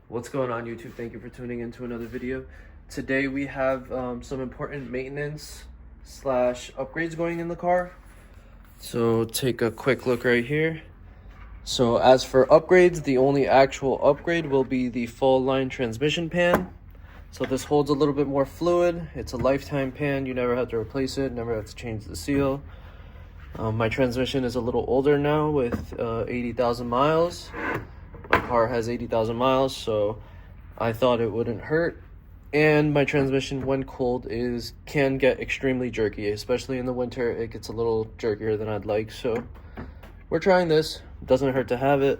What's going on, YouTube? Thank you for tuning into another video. Today we have some important maintenance slash upgrades going in the car. So take a quick look right here. So as for upgrades, the only actual upgrade will be the fall line transmission pan. So this holds a little bit more fluid. It's a lifetime pan. You never have to replace it, never have to change the seal. My transmission is a little older now with 80,000 miles. My car has 80,000 miles, so I thought it wouldn't hurt. And my transmission, when cold, can get extremely jerky, especially in the winter. It gets a little jerkier than I'd like, so we're trying this. It doesn't hurt to have it.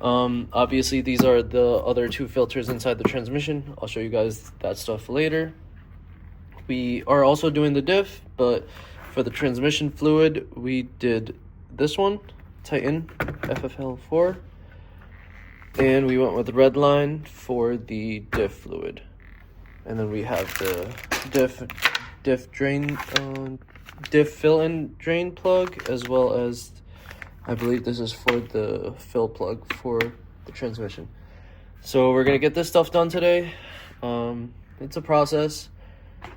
Obviously, these are the other two filters inside the transmission. I'll show you guys that stuff later. We are also doing the diff, but for the transmission fluid, we did this one, Titan FFL4. And we went with the red line for the diff fluid. And then we have the diff fill and drain plug, as well as I believe this is for the fill plug for the transmission. So we're gonna get this stuff done today. It's a process.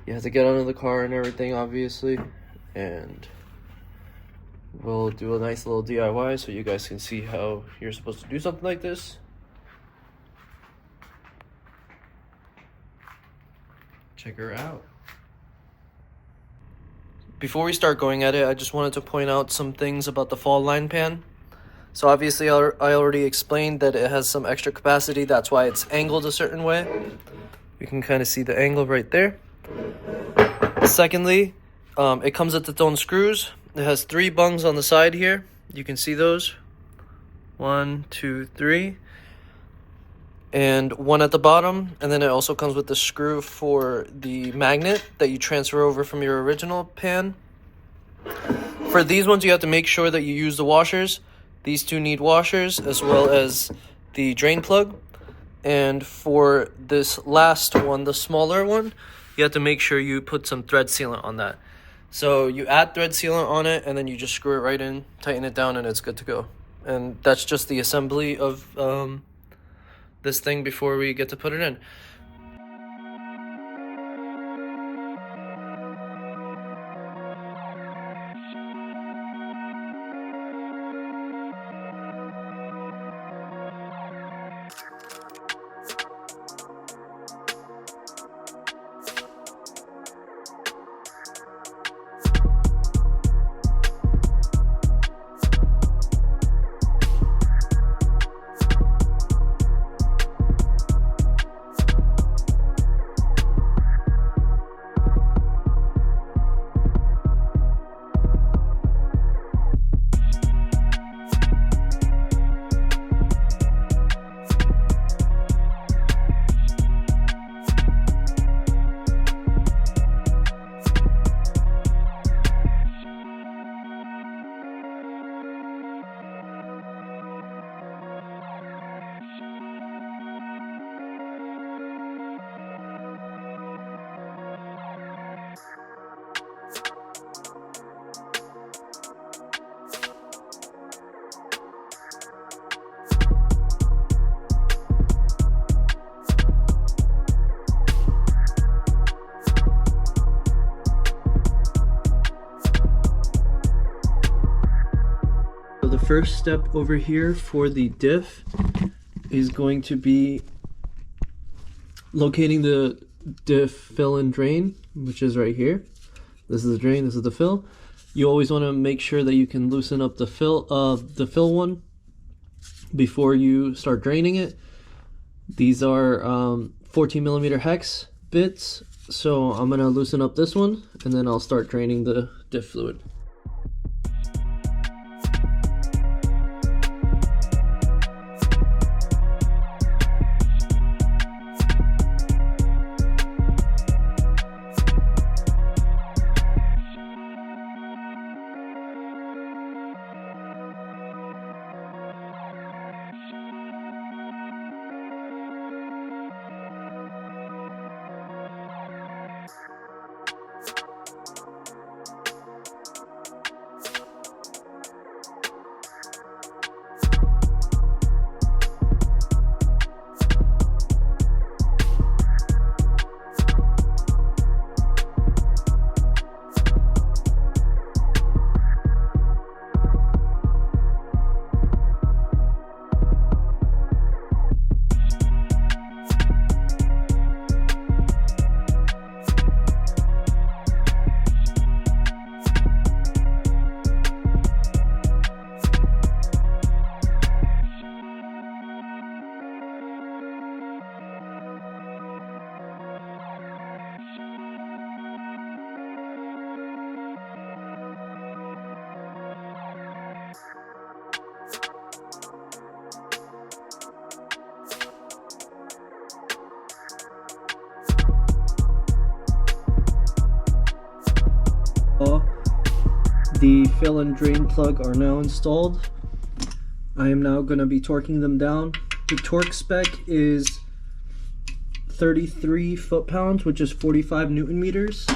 You have to get under the car and everything, obviously, and we'll do a nice little DIY so you guys can see how you're supposed to do something like this. Check her out. Before we start going at it, I just wanted to point out some things about the fall line pan. So obviously I already explained that it has some extra capacity. That's why it's angled a certain way. You can kind of see the angle right there. Secondly, it comes with its own screws. It has 3 bungs on the side here. You can see those. 1, 2, 3. And 1 at the bottom, and then it also comes with the screw for the magnet that you transfer over from your original pan. For these ones, you have to make sure that you use the washers. These 2 need washers, as well as the drain plug. And for this last one, the smaller one, you have to make sure you put some thread sealant on that. So you add thread sealant on it, and then you just screw it right in, tighten it down, and it's good to go. And that's just the assembly of this thing before we get to put it in. So the first step over here for the diff is going to be locating the diff fill and drain, which is right here. This is the drain, this is the fill. You always want to make sure that you can loosen up the fill one before you start draining it. These are 14mm hex bits, so I'm gonna loosen up this one and then I'll start draining the diff fluid. The fill and drain plug are now installed. I am now going to be torquing them down. The torque spec is 33 foot-pounds, which is 45 Newton meters.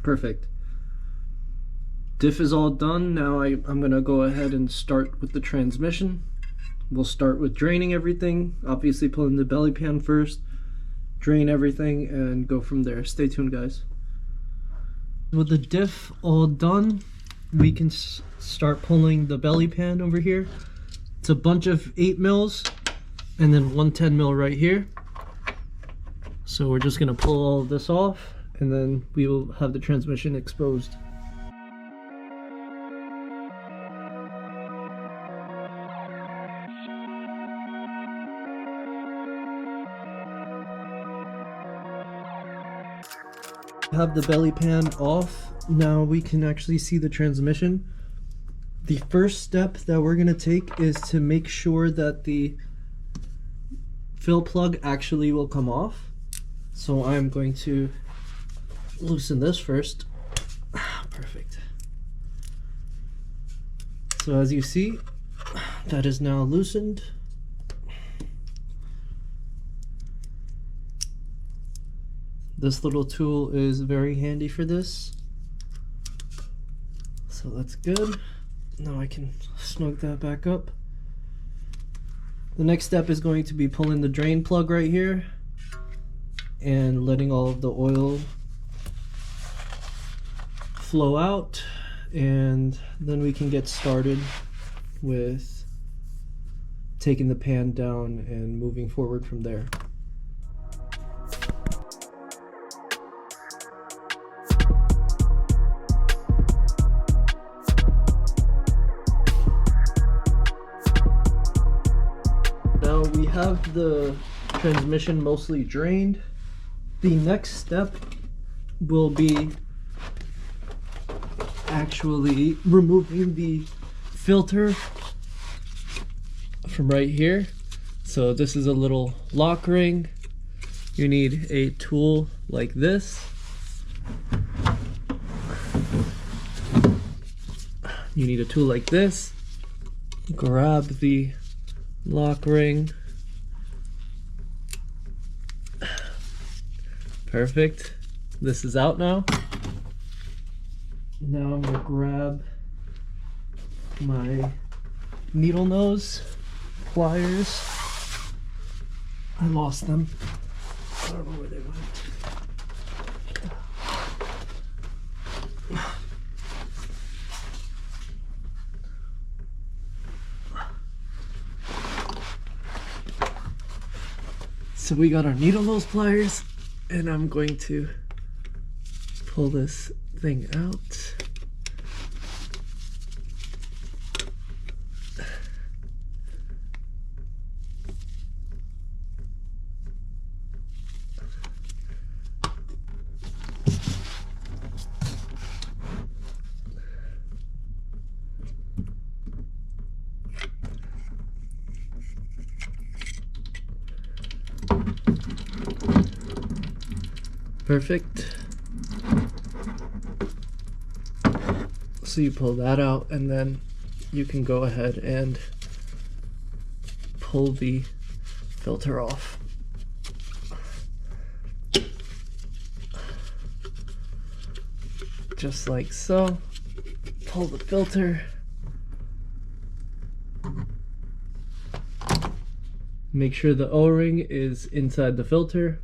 Perfect. Diff is all done. Now I'm gonna go ahead and start with the transmission. We'll start with draining everything, obviously pulling the belly pan first, drain everything, and go from there. Stay tuned, guys. With the diff all done, we can start pulling the belly pan over here. It's a bunch of 8 mils and then one 10 mil right here. So we're just gonna pull all of this off, and then we will have the transmission exposed. Have the belly pan off. Now we can actually see the transmission. The first step that we're going to take is to make sure that the fill plug actually will come off. So I'm going to loosen this first. Perfect. So as you see, that is now loosened. This little tool is very handy for this. So that's good. Now I can snug that back up. The next step is going to be pulling the drain plug right here and letting all of the oil flow out, and then we can get started with taking the pan down and moving forward from there. Now we have the transmission mostly drained. The next step will be actually removing the filter from right here. So this is a little lock ring. You need a tool like this. You need a tool like this. Grab the lock ring. Perfect. This is out now. Now I'm gonna grab my needle nose pliers. I lost them. I don't know where they went. So we got our needle nose pliers, and I'm going to pull this thing out. Perfect. So you pull that out, and then you can go ahead and pull the filter off. Just like so. Pull the filter. Make sure the O-ring is inside the filter.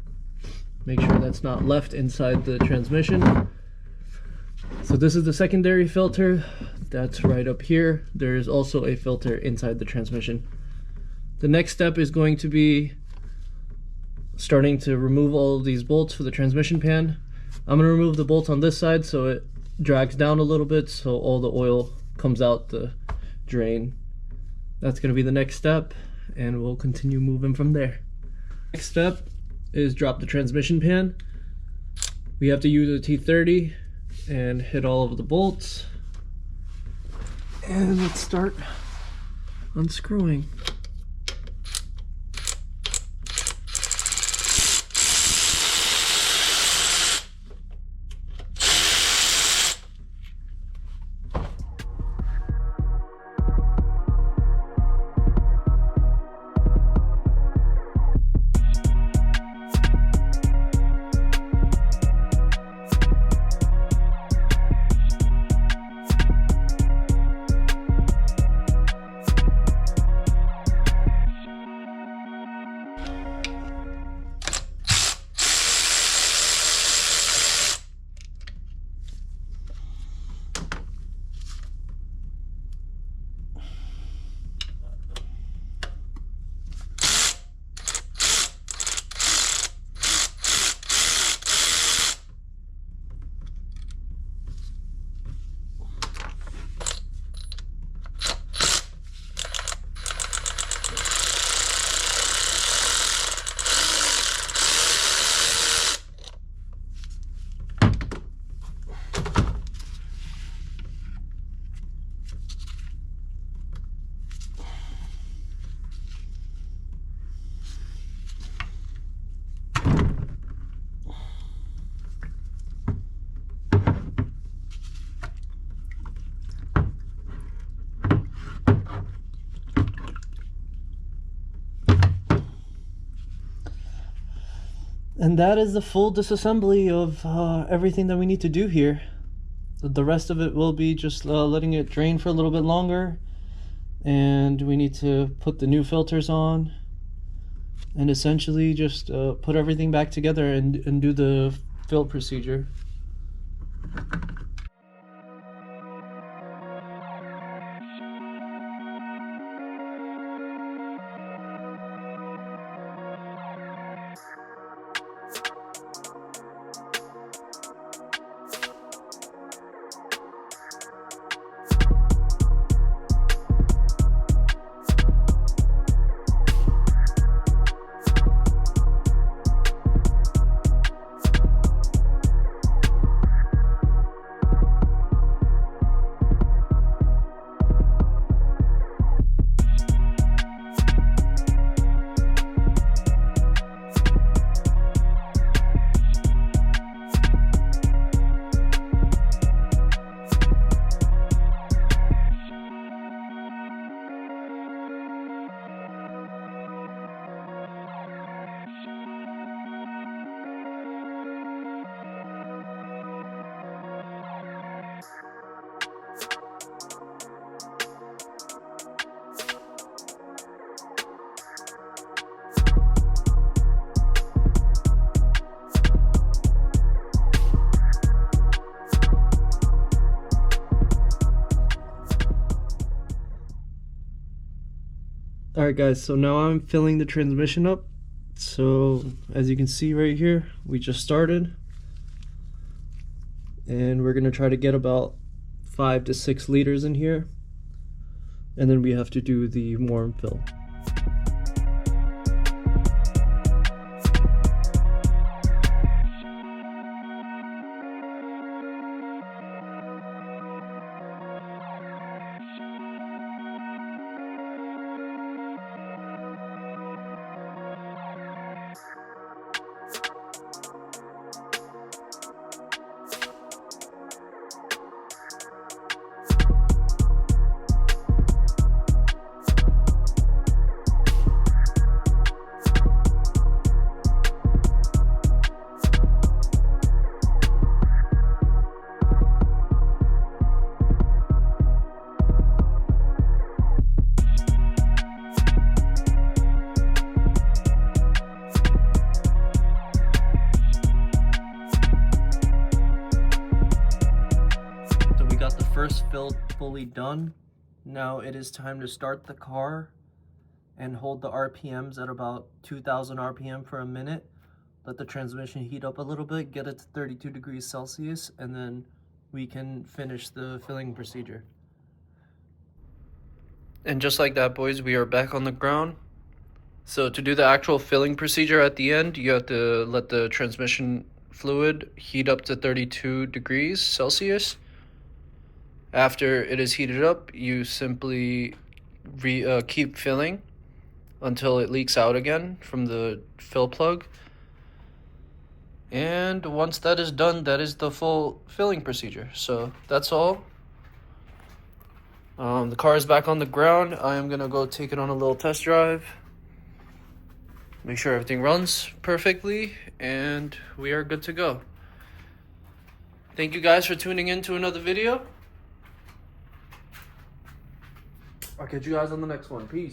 Make sure that's not left inside the transmission. So this is the secondary filter that's right up here. There's also a filter inside the transmission. The next step is going to be starting to remove all of these bolts for the transmission pan. I'm going to remove the bolts on this side so it drags down a little bit so all the oil comes out the drain. That's going to be the next step, and we'll continue moving from there. Next step is drop the transmission pan. We have to use a T30 and hit all of the bolts. And let's start unscrewing. And that is the full disassembly of everything that we need to do here. The rest of it will be just letting it drain for a little bit longer, and we need to put the new filters on and essentially just put everything back together and do the fill procedure. Alright guys, so now I'm filling the transmission up. So as you can see right here, we just started. And we're going to try to get about 5 to 6 liters in here. And then we have to do the warm fill. first fill fully done. Now it is time to start the car and hold the RPMs at about 2000 RPM for a minute. Let the transmission heat up a little bit, get it to 32 degrees Celsius, and then we can finish the filling procedure. And just like that, boys, we are back on the ground. So to do the actual filling procedure at the end, you have to let the transmission fluid heat up to 32 degrees Celsius. After it is heated up, you simply keep filling until it leaks out again from the fill plug. And once that is done, that is the full filling procedure. So that's all. The car is back on the ground. I am gonna go take it on a little test drive. Make sure everything runs perfectly, and we are good to go. Thank you guys for tuning in to another video. I'll catch you guys on the next one. Peace.